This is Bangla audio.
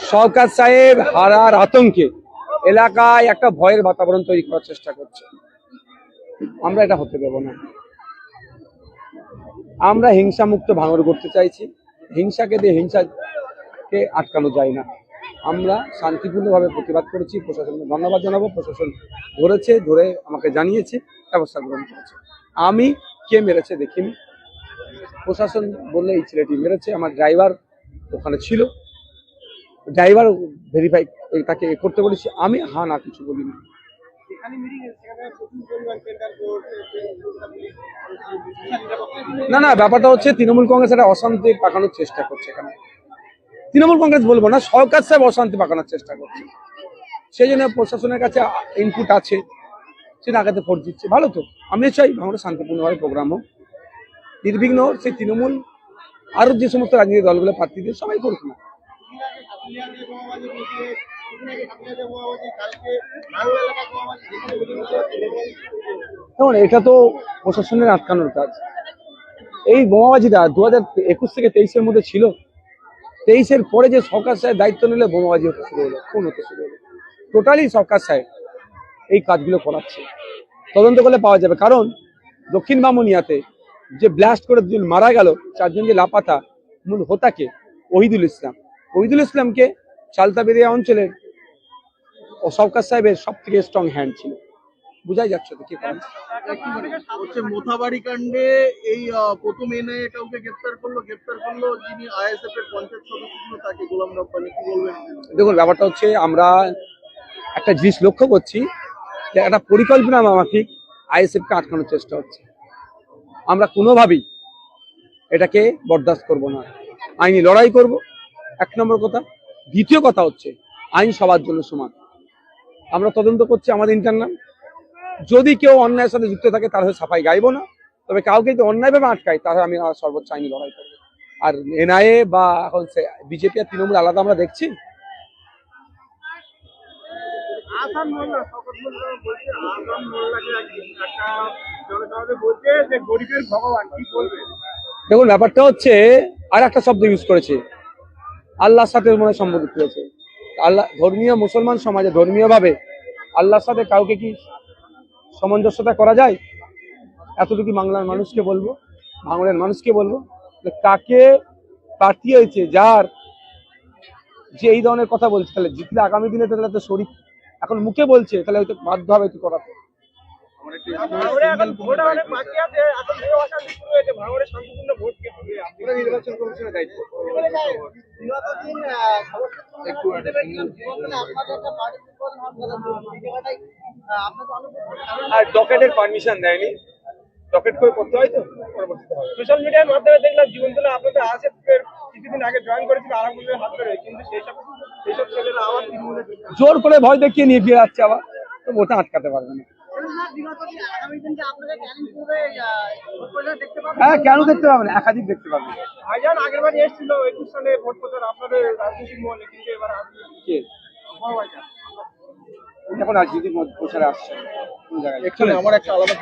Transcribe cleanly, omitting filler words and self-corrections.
শওকত সাহেব হারার আতঙ্কে এলাকায় একটা ভয়ের বাতাবরণ তৈরি করার চেষ্টা করছে। আমরা এটা হতে দেব না। আমরা হিংসা মুক্ত ভাঙড় করতে চাইছি। হিংসাকে দিয়ে হিংসাকে আটকানো যায় না। আমরা শান্তিপূর্ণভাবে প্রতিবাদ করেছি। প্রশাসনকে ধন্যবাদ জানাবো। প্রশাসন ধরে আমাকে জানিয়েছে, ব্যবস্থা গ্রহণ করেছে। আমি কে মেরেছে দেখিনি। প্রশাসন বললে এই ছেলেটি মেরেছে। আমার ড্রাইভার ওখানে ছিল, ড্রাইভার ভেরিফাই তাকে করতে বলেছি। আমি হ্যাঁ না কিছু বলিনি। না, ব্যাপারটা হচ্ছে তৃণমূল কংগ্রেস একটা অশান্তি পাকানোর চেষ্টা করছে। এখানে তৃণমূল কংগ্রেস বলবো না, শওকত সাহেব অশান্তি পাকানোর চেষ্টা করছে। সেই জন্য প্রশাসনের কাছে ইনপুট আছে, সে নাগাতে ভোট দিচ্ছে। ভালো তো, আমি চাই আমরা শান্তিপূর্ণভাবে প্রোগ্রাম হোক, নির্বিঘ্ন হোক। সেই তৃণমূল আরো যে সমস্ত রাজনৈতিক দলগুলো প্রার্থী দিয়ে সবাই করুক না। দেখুন, এটা তো প্রশাসনের আটকানোর কাজ। এই বোমাবাজিটা 2021 থেকে 23-এর মধ্যে ছিল। 23-এর পরে যে শওকত সাহেব দায়িত্ব নিলে বোমাবাজি হতে শুরু হলো, খুন হতে শুরু হলো। টোটালি শওকত সাহেব এই কাজগুলো করাচ্ছে। তদন্ত করলে পাওয়া যাবে। কারণ দক্ষিণ বামুনিয়াতে যে ব্লাস্ট করে দুজন মারা গেল, 4 জন যে লাপাতা, মূল হোতাকে ওহিদুল ইসলামকে চালতাবেরিয়া অঞ্চলের শওকত সাহেবের সব থেকে স্ট্রং হ্যান্ড ছিল। বুঝাই যাচ্ছে তো কি হচ্ছে মোথাবাড়ি কাণ্ডে এই প্রথম এনআইএ কাউকে গ্রেফতার করলো যিনি আইএসএফ এর পঞ্চায়েত সদস্য ছিল, তাকে গোলাম রব্বানী। কি বলবেন? দেখুন, ব্যাপারটা হচ্ছে আমরা একটা জিনিস লক্ষ্য করছি যে একটা পরিকল্পনা মাফিক আইএসএফ কে আটকানোর চেষ্টা হচ্ছে। আমরা কোনোভাবেই এটাকে বরদাস্ত করব না। আইনি লড়াই করব, 1 নম্বর কথা। দ্বিতীয় কথা হচ্ছে আইন সবার জন্য সমান। আমরা তদন্ত করছি আমাদের ইন্টারনাল। যদি কেউ অন্যায়ের সাথে যুক্ত থাকে তার হয়ে সাফাই গাইবো না। তবে কাউকে যদি অন্যায়ভাবে আটকায় তাহলে আমি সর্বোচ্চ আইনি লড়াই করবো। আর এনআইএ বা এখন বিজেপি আর তৃণমূল আলাদা আমরা দেখছি। দেখুন, ব্যাপারটা হচ্ছে আর একটা শব্দ ইউজ করেছে, আল্লাহর সাথে মনে সম্বোধিত হয়েছে। আল্লাহ ধর্মীয় মুসলমান সমাজে ধর্মীয়ভাবে আল্লাহর সাথে কাউকে কি সামঞ্জস্যতা করা যায়? এতটুকু বাংলার মানুষকে বলবো, ভাঙড়ের মানুষকে বলবো, তাকে প্রার্থী হয়েছে যার যে এই ধরনের কথা বলছে, তাহলে জিতলে আগামী দিনে তাহলে তো শরীর এখন মুখে বলছে, তাহলে হয়তো বাধ্য হবে তুই করাতে। নির্বাচন কমিশনের দায়িত্ব। আর ডকেটের পারমিশন দেয়নি, ডকেট করে করতে হয় তো। সোশ্যাল মিডিয়ার মাধ্যমে দেখলাম জীবনতলা আপনাদের আইএসএফের কিছুদিন আগে জয়েন করেছিল আরামবাগের হাত ধরে, কিন্তু সেইসব ছেলেরা আবার তৃণমূলে জোর করে ভয় দেখিয়ে নিয়ে গিয়ে যাচ্ছে আবার, তো ওটা আটকাতে পারবে না। হ্যাঁ, কেন দেখতে পাবেন? একাধিক দেখতে পাবেন। ভাইজান আগের বার এসেছিল 21 সালে ভোট প্রচার আপনাদের রাজনৈতিক মহলে, কিন্তু এবার এখন রাজনীতি প্রচারে আসছে কোন জায়গায়? আমার একটা আলাদা